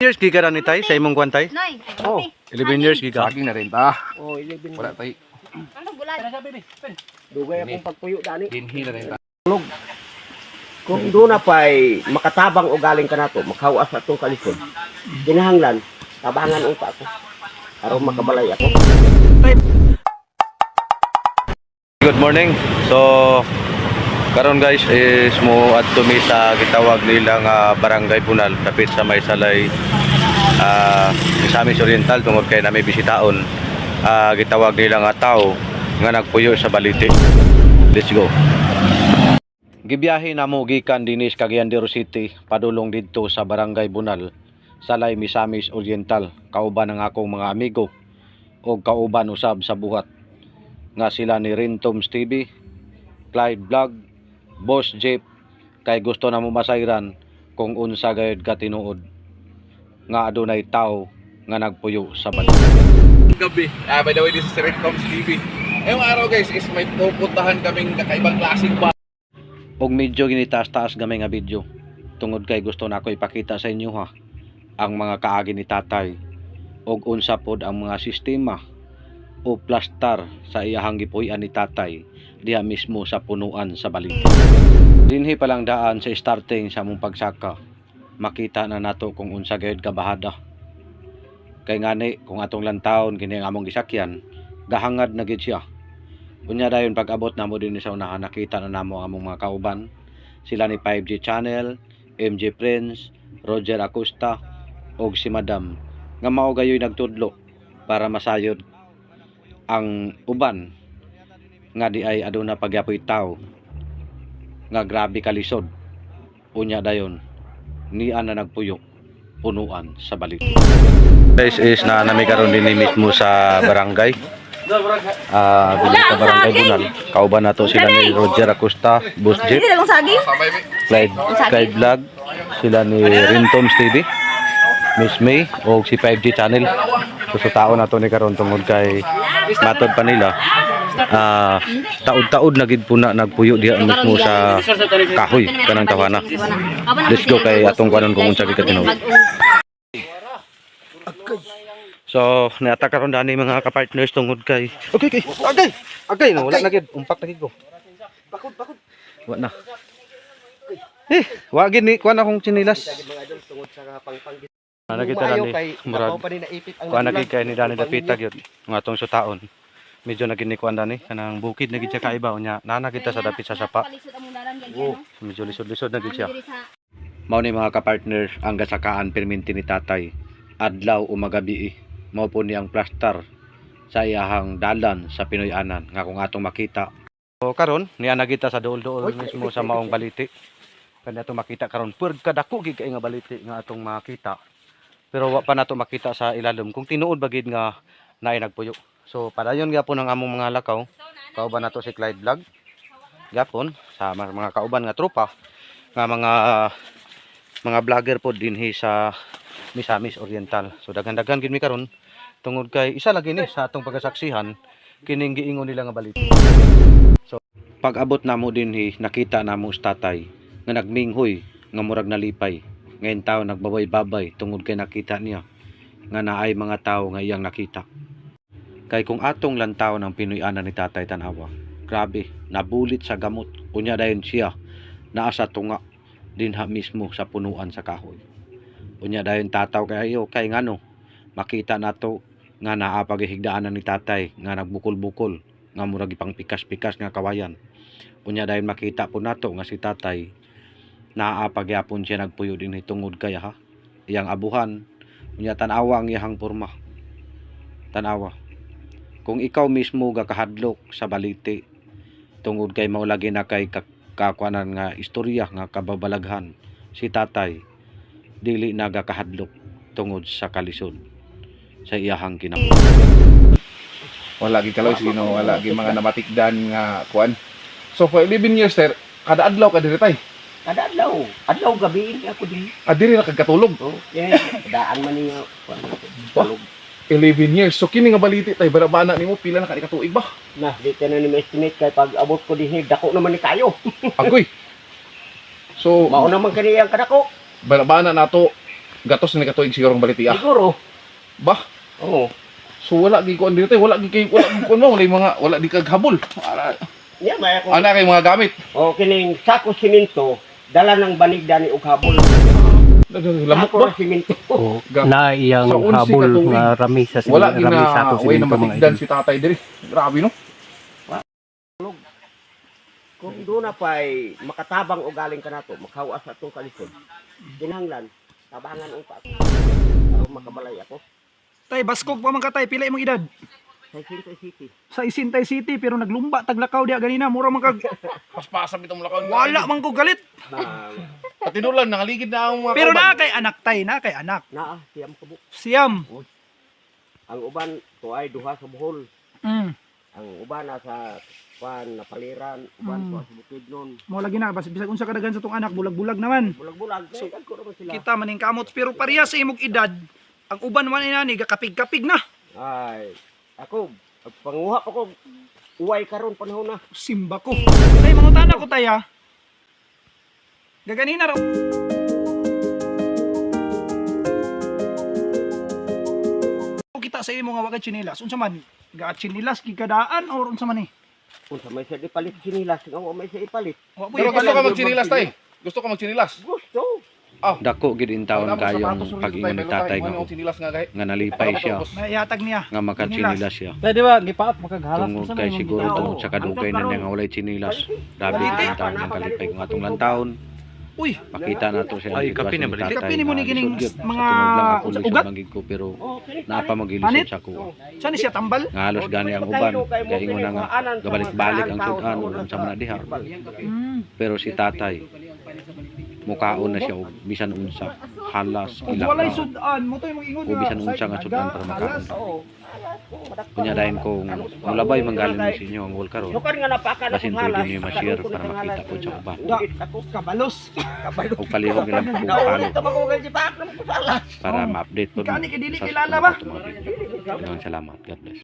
years giga ra ni tay sa imong kwantay? Noy, Oh, 11 years giga. Saging na rin ta. oh, 11. Wala tay. ano bulan? Dugay akong pagpuyo dani. Dinhi na rin ta. Kung doon na pa'y makatabang o galing ka na to, makawas at itong kalisod. Ginahanglan, tabangan uta ko. Araw makabalay ako. Good morning. So karon guys is mo adto mi sa gitawag nilang Barangay Bunal kapit sa may salay Misamis Oriental tungod kay nami bisitaon gitawag nilang tao nga nagpuyo sa Balite. Let's go. Gibiyahe namo gikan dinis Cagayan de Oro City padulong didto sa Barangay Bunal, salay Misamis Oriental, kauban ng akong mga amigo o kauban usab sa buhat nga sila ni Rintoms TV, Clyde Vlog, Boss Jeep, kay gusto na mo masayran kung unsa gayud ka tinuod nga adunay tao nga nagpuyo sa Balite. Gabi. By the way, this is Rintoms TV. Ngayong araw guys is may pupuntahan kaming kakaibang klaseng ba. Og medyo ginitaas-taas gamay nga video tungod kay gusto na ako ipakita sa inyo ang mga kaagi ni tatay og unsa pod ang mga sistema o plastar sa iyahang gipuy-an ni tatay diha mismo sa punuan sa Balite. Dinhi pa lang daan sa starting sa among pagsaka, makita na nato kung unsa gayud kabahada. Kay ngani kung atong lantawon kini ang among gisakyan, gahangad na gid siya. Unya dayon pag abot namo din sa unahan, nakita na namo ang among mga kauban, sila ni 5G Channel, MJ Prince, Roger Acosta og si Madam nga mao gayoy nagtudlo para masayod ang uban nga di ay aduna pagyapoy tao nga grabe kalisod. Unya dayon niya na nagpuyo punuan sa Balite. Guys is na nami karon din mismo sa barangay dili sa Barangay Bunal, kauban nato sila ni Roger Acosta, Boss Jeep, Clyde Vlog, sila ni Rintoms TV, Miss May o si 5G Channel. So tao na to ni karon tungod kay matod pa nila taud-taud na gid puna nagpuyo diha mismo sa kahoy kanang tawana. Let's go kay atong kanon kung unsa gid tinuod. So naata karon dani mga ka-partners tungod kay agay no wala na gid umpak na gid ko. Bakod wa na. Wa gid ni kuan akong chinilas. Nakita dani murag kuan na gid kay ni dani dapita gyud ng atong sutaon. Medyo na gid ni kuan dani kanang bukid na gid siya kaiba unya nana kita sa dapit sa sapa. Medyo lisod-lisod na gid siya. Mao ni mga ka-partners ang gasakaan perminti ni tatay adlaw o magabi. Mao po niyang plastar sa iyahang dalan sa Pinoy-anan nga kung atong makita. So karon niya nagita sa duol-duol mismo sa maong Balite. Kanya atong makita karon pur kadako gid kay nga Balite nga atong makita. Pero wa pa nato makita sa ilalom kung tinuod bagid nga naay nagpuyo. So padayon gyapon ang among mga lakaw. Kauban nato si Clyde Vlog. Gyapon sa mga kauban nga tropa nga mga vlogger pod dinhi sa Misamis Oriental. So daghan-daghan gid mi karon tungod kay isa lagi ni sa atong pagasaksihan kining giingon nila nga Balite. So pag abot namo dinhi nakita namo sa tatay nga nagminghoy nga murag nalipay. Ngayon tao nagbabay-babay tungod kay nakita niya nga naay mga tao nga iyang nakita. Kay kung atong lantaw ng Pinoy-anan ni tatay tanawa, grabe nabulit sa gamot. Unya dayon siya naa sa tunga dinha mismo sa punuan sa kahoy. Unya dayon tataw kayo kay ngano makita nato nga naa paghigdaanan ni tatay nga nagbukol-bukol nga murag ipang pikas-pikas nga kawayan. Unya dayon makita po nato nga si tatay naa pagyapon siya nagpuyo din tungod kay iyang abuhan. Unya tan-awa ang iyang porma. Tan-awa. Kung ikaw mismo gakahadlok sa Balite tungod kay mao lagi na kay kakuanan nga istorya nga kababalaghan, si tatay dili nagakahadlok tungod sa kalisod sa iyahang kinabuhi. Wala gi kalaw sino, wala gi mga namatikdan nga kuan. So for 11 years sir, kada adlaw ka diri tay. Kada adlaw gabi ako din. Diri na kagkatulog. Oh, daan man niya kuan. 11 years. So kini nga Balite tay barabana nimo pila na ka katuig ba? Na, di ka na ni estimate kay pag abot ko din dako naman ni kayo. Agoy. So mao naman kani ang kadako. barabana nato gatos ni katuig sigurong balitiya. Siguro. Bah, Oo. so wala gi kuan dito, wala gi kay wala gi kuan mo, wala di kaghabol. Niya may ako. Ana kay mga gamit. O kining sako simento, dala ng baligda ni og habol. Lamok Sako ba? ng simento. O, Ga- na iyang sa unsi habol ka tuig. nga rami sa Wala rami sa gina to way na mga matigdan idol. si tatay diri. Grabe no. Kung doon na pa'y makatabang o galing ka na to, makawas sa itong kalisod. Dinahanglan, tabangan ang pa. Para makabalay ako. Tay, baskog pa man ka tay, pila imong edad? Sa Sintoy City. Sa Isintay City, pero naglumba, taglakaw diya ganina, mura man kag, Paspasam itong lakaw. wala man ko galit. Na, Patinulan nangaligid na ang mga Pero kauban. na kay anak tay, na kay anak. naa, siyam kabo. Siyam. Ang uban, to ay duha sa buhol. Mm. Ang uban nasa pan, napaliran. Uban to sa bukid nun. Mo lagi na, bisag unsa kadagan sa tong anak, bulag-bulag naman. Bulag-bulag. So, ko naman sila. Kita maning kamot, pero pareha sa imong edad, ang uban man inani, gakapig-kapig na. Ay, ako, panguha pa ko. Uway karon panahon na. Simba ko. Tay, mangutana ko tay ha. Gaganina raw. Kita sa imo nga wa kay chinilas. Unsa man? Ga chinilas gikadaan or unsa man ni? Kung sa may siya ipalit sinilas, nga may siya ipalit. Wa po Pero yung gusto ka Wala, magchinilas wala. tay. Gusto ka magchinilas. Gusto. Dako gid in taon Wala mo kayo sapatos ang ron pag-ingon ni dito, tatay Ano nga ang chinilas nga kay? nga nalipay siya naihatag niya. nga makachinilas siya. Pwede ba gipaat makaghalas Tungod kay siguro tungod sa kadugay na niya nga walay chinilas. Grabe ang taon ng kalipay nga atong lantaon. Uy, Makita na to siya. Ay, kape na ba? Kape ni mo ni kining mga mga ugat? magig ko pero Oh, pinit. napa Panit? magilisod sa ko. saan ni siya tambal? Nga halos gani ang uban. Gaingon na nga gabalik-balik ang sudan ulan sa mga diha. Mm. Pero si tatay mukaon na siya og bisan unsa halas Kung walay ilakaw. sudan, mo to yung ingon O bisan unsa nga sudan para makaon. Oo. Kunya dahin kung mulabay manggaling mo sa inyo ang wall karon. Lukan nga napaka na Basin pwede niyo ma-share para makita po sa uban. Ako Kabalos. kabalo. O palihog nilang kung Naulit paano ka magugal si Pak ng kusala. para ma-update po Kani kay dili sa kilala susunod ba? na mga video. Maraming salamat. God bless.